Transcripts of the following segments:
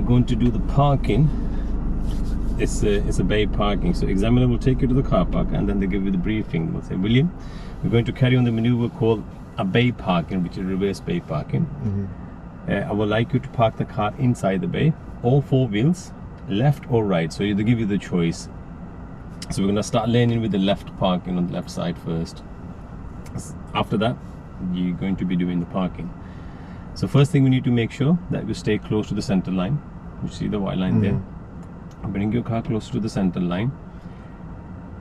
we're going to do the parking. It's a bay parking, so examiner will take you to the car park and then they give you the briefing. They'll say, William, we're going to carry on the maneuver called a bay parking, which is reverse bay parking. I would like you to park the car inside the bay, all four wheels, left or right, so they give you the choice. So we're going to start laning with the left parking on the left side first. After that, you're going to be doing the parking. So first thing, we need to make sure that you stay close to the center line. You see the white line there? Bring your car close to the center line.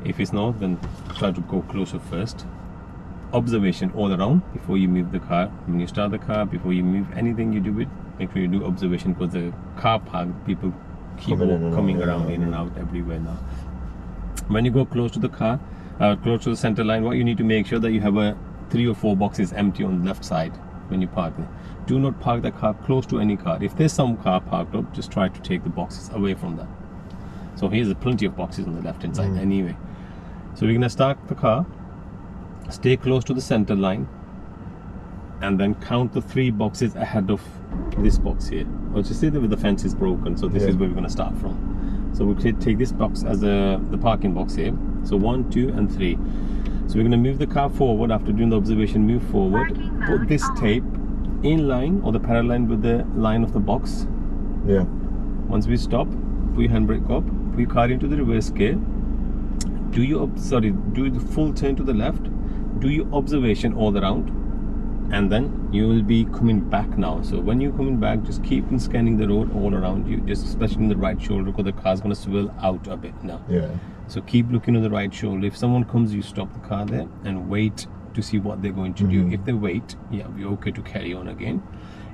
If it's not, then try to go closer first. Observation all around before you move the car. When you start the car, before you move anything you do it, make sure you do observation, because the car park, people keep coming around in and out everywhere now. When you go close to the car, close to the center line, what you need to make sure that you have 3 or 4 boxes empty on the left side when you park there. Do not park the car close to any car. If there's some car parked up, just try to take the boxes away from that. So here's plenty of boxes on the left hand side anyway. So we're gonna start the car, stay close to the center line, and then count the 3 boxes ahead of this box here. Well, you see that the fence is broken, so this is where we're gonna start from. So we'll take this box as the parking box here. So 1, 2, and 3. So we're gonna move the car forward. After doing the observation, move forward. Put this tape in line or the parallel line with the line of the box. Once we stop, put your handbrake up, put your car into the reverse gear. Do the full turn to the left. Do your observation all around, and then you will be coming back now. So when you're coming back, just keep on scanning the road all around you, just especially in the right shoulder, because the car's gonna swivel out a bit now. So keep looking on the right shoulder. If someone comes, you stop the car there and wait to see what they're going to do. If they wait, we're okay to carry on again.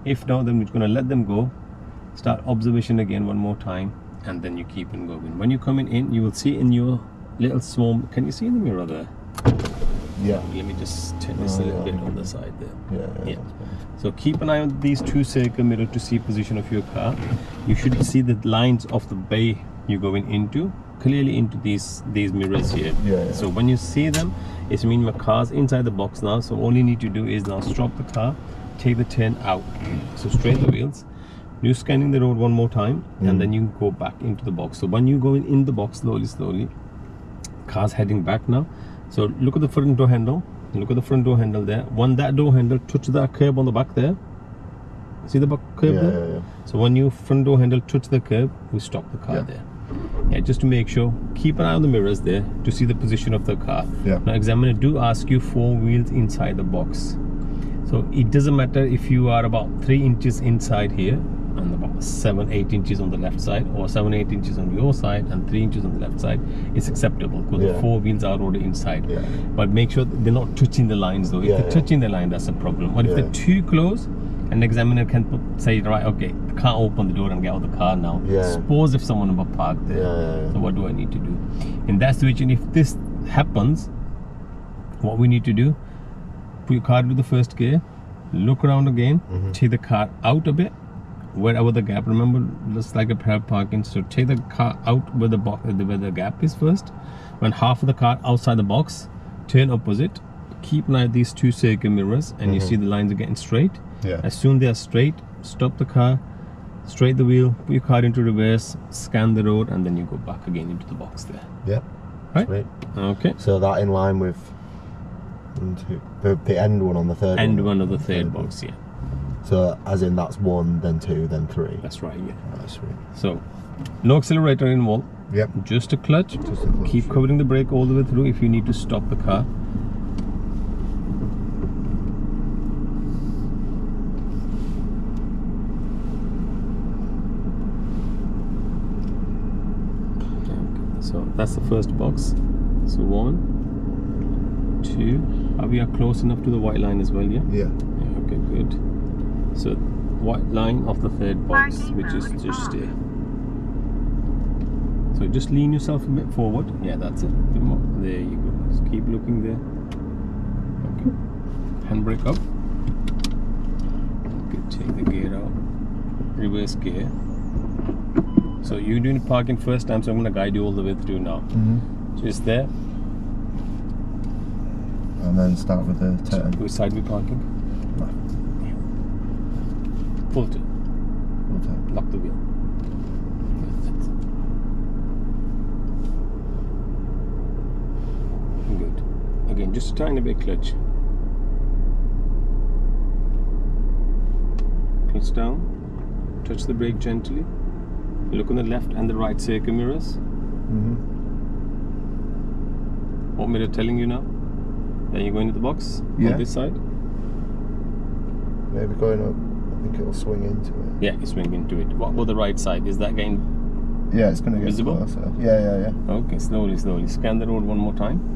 If not, then we're gonna let them go. Start observation again one more time, and then you keep on going. When you're coming in, you will see in your little swarm. Can you see in the mirror there? Let me just turn this a little bit on the side there. So keep an eye on these 2 circle mirrors to see position of your car. You should see the lines of the bay you're going into clearly into these mirrors here. So when you see them, it's mean my car's inside the box now. So all you need to do is now stop the car, take the turn out. So straight the wheels. You're scanning the road one more time, and then you go back into the box. So when you're going in the box slowly, car's heading back now. So look at the front door handle. Look at the front door handle there. When that door handle touches that curb on the back there, see the back curb there? So when your front door handle touches the curb, we stop the car there. Just to make sure, keep an eye on the mirrors there to see the position of the car. Now examiner do ask you 4 wheels inside the box. So it doesn't matter if you are about 3 inches inside here and about 7-8 inches on the left side, or 7-8 inches on your side and 3 inches on the left side. It's acceptable because the 4 wheels are already inside. But make sure they're not touching the lines though. If they're touching the line, that's a problem. But if they're too close, an examiner can say, right, okay, I can't open the door and get out of the car now. Suppose if someone was parked there, so what do I need to do? In that situation, if this happens, what we need to do, put your car into the first gear, look around again, take the car out a bit, wherever the gap, remember, just like a parallel parking, so take the car out where the gap is first. When half of the car outside the box, turn opposite, keep an eye on these 2 circle mirrors, and you see the lines are getting straight. As soon they are straight, stop the car, straight the wheel, put your car into reverse, scan the road, and then you go back again into the box there. Right? Sweet. Okay. So that in line with the end one on the third end one of the third box, So as in that's 1, then 2, then 3. That's right, That's sweet. So no accelerator involved. Just a clutch. Keep covering the brake all the way through if you need to stop the car. So that's the first box. So 1, 2. We are close enough to the white line as well, okay, good. So white line of the third box, which is just here. So just lean yourself a bit forward. That's it. A bit more. There you go. Just keep looking there. Okay. Handbrake up. Okay, take the gear out. Reverse gear. So you're doing parking first time, so I'm going to guide you all the way through now. Just there. And then start with the turn. Which side we parking? Full turn. Lock the wheel. just a tiny bit clutch. Clutch down, touch the brake gently. Look on the left and the right circuit mirrors. What mirror telling you now? Then you go into the box Yeah. on this side. Maybe going up. I think it'll swing into it. Yeah, you swing into it. What about the right side? Is that getting Yeah, it's going to get visible? closer. Yeah. Okay? Slowly. Scan the road one more time.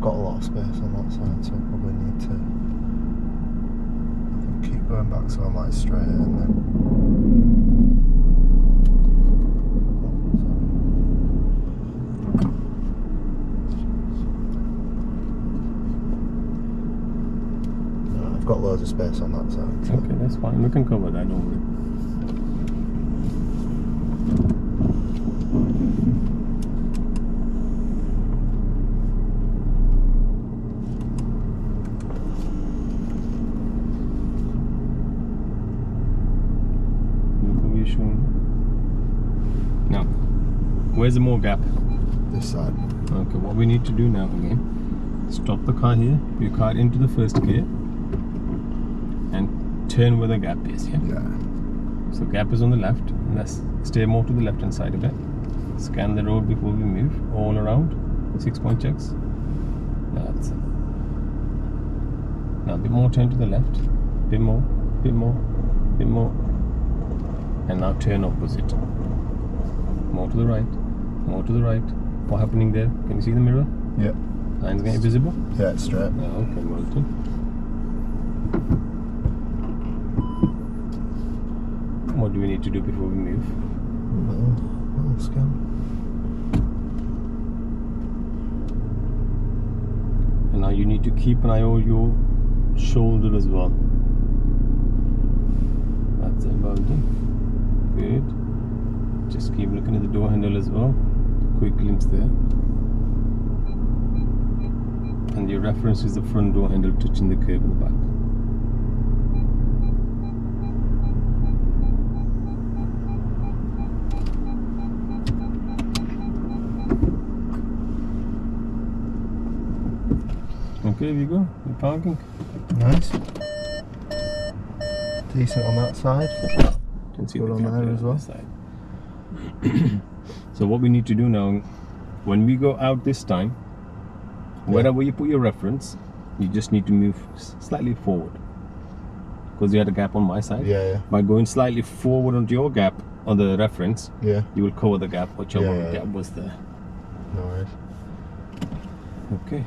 Got a lot of space on that side, so I probably need to keep going back so I'm like straight and then. No, I've got loads of space on that side. So. Okay, that's fine. We can cover that, don't worry. Now, where's the more gap? This side. Okay, what we need to do now again, stop the car here, put your car into the first gear and turn where the gap is, yeah? Yeah. So gap is on the left, and let's stay more to the left hand side of it. Scan the road before we move, all around, 6-point checks. That's it. Now a bit more turn to the left, bit more, and now turn opposite. More to the right. What happening there? Can you see the mirror? Yeah. Lines getting visible? Yeah, it's straight. Yeah, okay, well done. What do we need to do before we move? Little scan. And now you need to keep an eye on your shoulder as well. That's it, well done. Good. Just keep looking at the door handle as well. Quick glimpse there. And your reference is the front door handle touching the curb in the back. Okay, here you go. You're parking. Nice. Decent on that side. Can see Good the on gap there there as on well. this side. So what we need to do now, when we go out this time, wherever you put your reference, you just need to move slightly forward. Because you had a gap on my side. Yeah. By going slightly forward onto your gap on the reference, Yeah. you will cover the gap, whichever Yeah. gap was there. No worries. Okay.